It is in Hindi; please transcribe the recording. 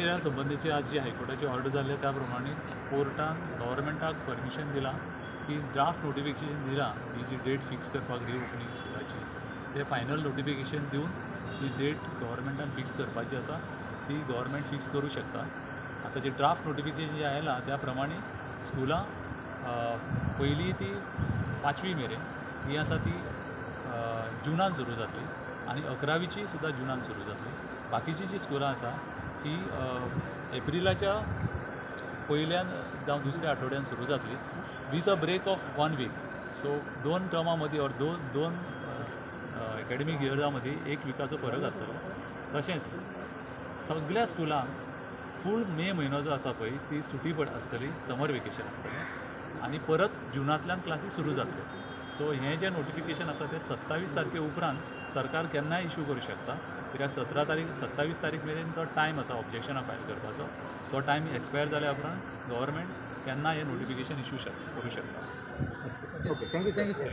ह्या संबंधीची आज जी हायकोर्टाची ऑर्डर जाल्ली त्या प्रमाणे कोर्टान गव्हर्मेंटाक परमिशन दिला की ड्राफ्ट नोटिफिकेशन दिला ही जी डेट फिक्स करपाक रिओपनिंग स्कुलाची ते फायनल नोटिफिकेशन दिवन ही डेट गव्हर्मेंटान फिक्स करपाची आसा ती गव्हर्मेंट फिक्स करू शकता. आता जे ड्राफ्ट नोटिफिकेशन जे आयला त्या प्रमाणे स्कुलां पयली ती 5वी मेरेन ही आसा ती जुनान सुरू जातली आनी 11वीची सुद्दां जुनान सुरू जातली. बाकीची जी स्कुलां आसा ही एप्रिलाच्या पयल्यान जावं दुसऱ्या आठवड्यान सुरू जातली with a break of 1 week. So 2 टर्मा मदीं ऑर दोन एकाडेमीक इयर्सा मदीं 1 विकाचो फरक आसतलो. तशेंच सगळ्या स्कुलांक फूल मे म्हयनो जो आसा पळय ती सुटी आसतली, समर वेकेशन आसतलें आनी परत जुनांतल्यान क्लासी सुरू जातल्यो. सो हें जें नोटिफिकेशन आसा तें 27 तारखे उपरांत सरकार केन्नाय इशू करूं शकता. कित्याक 27 तारीख मेरेन जो टायम आसा ऑब्जेक्शनां फायल करपाचो तो टायम एक्सपायर जाल्या उपरांत गव्हर्मेंट केन्ना हें नोटिफिकेशन इशू करूं शकता. Okay, thank you sir.